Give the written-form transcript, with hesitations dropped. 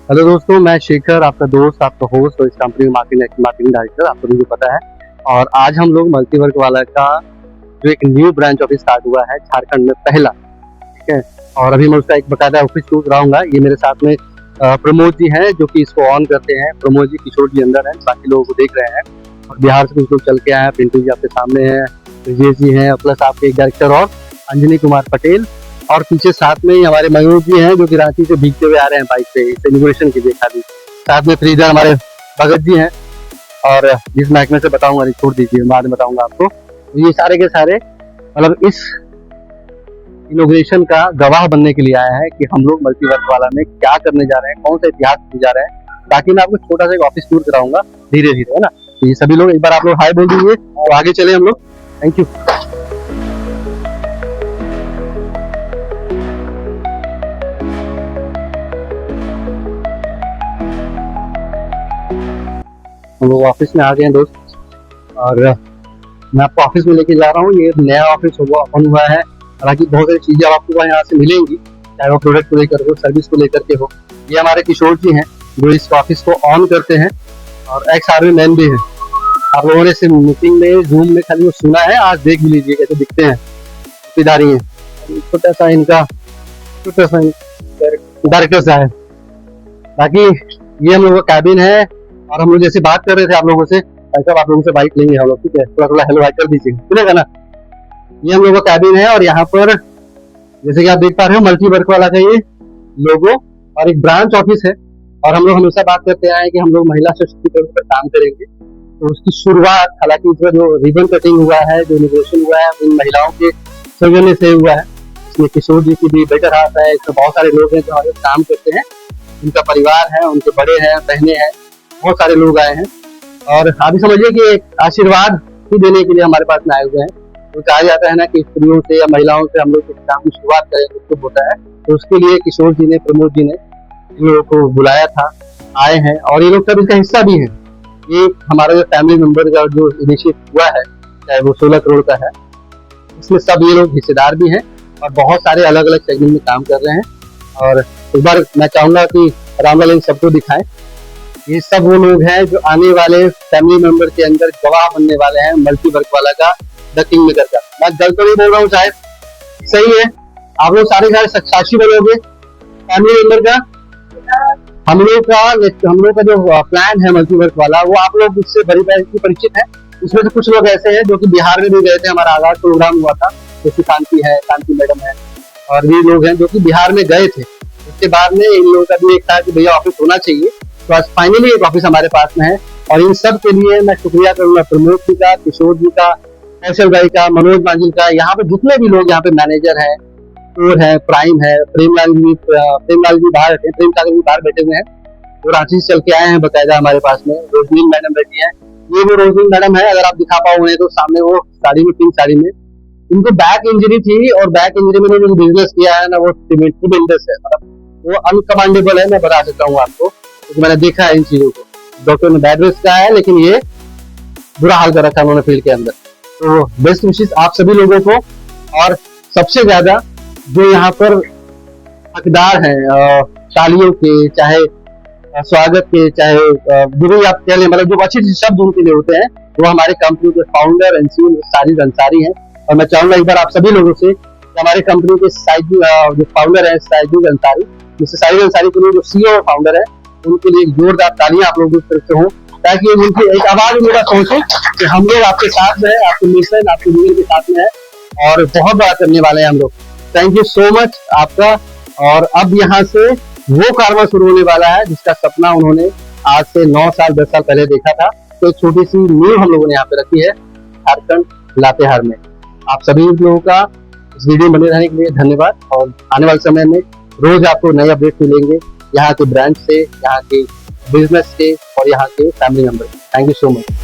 Hello दोस्तों, मैं शेखर, आपका दोस्त, आपका होस्ट और इस कंपनी में मार्केटिंग डायरेक्टर, आप सभी को पता है। और आज हम लोग मल्टीवर्क वाला का जो एक न्यू ब्रांच ऑफिस स्टार्ट हुआ है झारखंड में पहला, ठीक है। और अभी मैं उसका एक बकायदा ऑफिस टूर कराऊंगा। ये मेरे साथ में प्रमोद जी हैं जो कि इसको ऑन करते हैं। प्रमोद जी, किशोर जी अंदर हैं, बाकी लोगों को देख रहे हैं। और बिहार से कुछ लोग चल के आए हैं। पिंटू जी आपके सामने हैं, विजय जी हैं, प्लस आपके एक डायरेक्टर और अंजनी कुमार पटेल। और पीछे साथ में ही हमारे मयूर जी हैं जो कि रांची से भीगते हुए आ रहे हैं बाइक पे इनॉग्रेशन के लिए खाली। साथ में फ्रीजर हमारे भगत जी हैं। और जिस महकमे से बताऊंगा नहीं, छोड़ दीजिए, बाद में बताऊंगा आपको। ये सारे के सारे मतलब इस इनॉग्रेशन का गवाह बनने के लिए आया है कि हम लोग मल्टीवर्क वाला में क्या करने जा रहे हैं, कौन सा इतिहास होने जा रहा है। ताकि मैं आपको छोटा सा एक ऑफिस टूर कराऊंगा धीरे धीरे, है ना। तो ये सभी लोग एक बार आप लोग हाय बोल दीजिए तो आगे चले हम लोग। Thank you. हम लोग ऑफिस में आ गए हैं दोस्त, और मैं आपको ऑफिस में लेके जा रहा हूँ। ये नया ऑफिस ओपन हुआ है। हालांकि बहुत सारी चीजें आपको यहाँ से मिलेंगी, चाहे वो प्रोडक्ट को लेकर हो, सर्विस को लेकर के हो। ये हमारे किशोर जी हैं जो इस ऑफिस को ऑन करते हैं और एक्स आर्मी मैन भी हैं। आप लोगों ने सिर्फ मीटिंग में, जूम में खाली वो सुना है, आज देख भी लीजिए कैसे दिखते हैं। जिम्मेदारी है, छोटा सा इनका डायरेक्टर साहब। बाकी ये हम लोगों का कैबिन है। और हम लोग जैसे बात कर रहे थे आप लोगों से, ऐसा आप लोगों से बाइक लेंगे हम लोग, ठीक है। थोड़ा थोड़ा हेलो हाई कर दीजिए, सुनेगा ना। ये हम लोगों का कैबिन है और यहाँ पर जैसे कि आप देख पा रहे हो मल्टीवर्क वाला का ये लोगो और एक ब्रांच ऑफिस है। और हम लोग हमेशा बात करते आए हैं कि हम लोग महिला सशक्तिकरण पर काम करेंगे। तो उसकी शुरुआत, हालांकि इसमें जो रिबन कटिंग हुआ है, जो इनोग्रेशन हुआ है, इन महिलाओं के सौजन्य से हुआ है। इसमें किशोर जी की भी बेटर हाथ है। इसमें बहुत सारे लोग हैं जो हमारे काम करते हैं, उनका परिवार है, उनके बड़े हैं, बहने हैं, बहुत सारे लोग आए हैं। और आप समझिए कि एक आशीर्वाद ही देने के लिए हमारे पास में आए हुए हैं। तो कहा जाता है ना कि स्त्रियों से या महिलाओं से हम लोग किसी काम की शुरुआत करें तो होता है। तो उसके लिए किशोर जी ने, प्रमोद जी ने इन लोगों को बुलाया था, आए हैं। और ये लोग सब इसका हिस्सा भी है। ये हमारा जो फैमिली मेंबर का जो इनिशिएट हुआ है, चाहे वो 16 करोड़ का है, इसमें सब ये लोग हिस्सेदार भी हैं और बहुत सारे अलग अलग सेगमेंट में काम कर रहे हैं। और एक बार मैं चाहूंगा कि रामलाल इन सबको दिखाएं। ये सब वो लोग हैं जो आने वाले फैमिली मेंबर के अंदर गवाह बनने वाले हैं मल्टीवर्क वाला का द किंग मेकर का। मैं गलत तो नहीं बोल रहा हूँ शायद, सही है। आप लोग सारे साक्षी बनोगे फैमिली मेंबर का। हम लोग का जो प्लान है मल्टीवर्क वाला, वो आप लोग इससे बड़ी परिचित है। इसमें से कुछ लोग ऐसे हैं जो कि बिहार में भी गए थे, हमारा आगाज प्रोग्राम हुआ था, जैसे कांति मैडम है। और भी लोग हैं जो कि बिहार में गए थे। उसके बाद में इन लोगों का भी एक था कि भैया ऑफिस होना चाहिए। तो आज फाइनली एक ऑफिस हमारे पास में है। और इन सब के लिए मैं शुक्रिया करूंगा प्रमोद जी का, किशोर जी का, कौशल भाई का, मनोज मांझिल का। यहाँ पे जितने भी लोग यहाँ पे मैनेजर है, टूर है, प्राइम है, प्रेमलाल जी बाहर, प्रेम सागर जी बाहर बैठे हुए हैं। वो रांची से चल के आए हैं बकायदा हमारे पास में। रोजमीन मैडम बैठी है, ये वो रोजमीन मैडम है। अगर आप दिखा पाओ उन्हें तो सामने वो साड़ी में, पिंक साड़ी में। उनको बैक इंजरी थी और बैक इंजरी में उन्होंने बिजनेस किया है ना, वो सीमेंट बिजनेस है। मतलब वो अनकमांडेबल है, मैं बता सकता हूँ आपको, क्योंकि मैंने देखा है इन चीजों को। डॉक्टर ने बेड रेस्ट कहा है, लेकिन ये बुरा हाल कर रखा है उन्होंने फील्ड के अंदर। तो बेस्ट विशेष आप सभी लोगों को। और सबसे ज्यादा जो यहाँ पर हकदार हैं तालियों के, चाहे स्वागत के, चाहे बुरी आप कह लें, मतलब जो अच्छे शब्द उनके लिए होते हैं, वो हमारे कंपनी के फाउंडर एनसीओ साजिद अंसारी हैं। और मैं चाहूंगा एक बार आप सभी लोगों से कि हमारे कंपनी के जो फाउंडर है साजिद अंसारी, मिस्टर साजिद अंसारी के लिए जो सीईओ और फाउंडर है, उनके लिए जोरदार तालियां आप लोगों की तरफ से हो, ताकि उनकी एक आवाज मेरा पहुंचे कि हम लोग आपके साथ में है, आपके मिशन, आपके मील के साथ में है और बहुत बड़ा करने वाले हैं हम लोग। थैंक यू सो मच आपका। और अब यहाँ से वो कारवा शुरू होने वाला है जिसका सपना उन्होंने आज से 9 साल 10 साल पहले देखा था। तो एक छोटी सी नींव हम लोगों ने यहाँ पे रखी है झारखंड लातेहार में। आप सभी लोगों का इस वीडियो में बने रहने के लिए धन्यवाद। और आने वाले समय में रोज आपको नए अपडेट मिलेंगे यहाँ के ब्रांच से, यहाँ के बिजनेस के और यहाँ के family member. Thank you so much.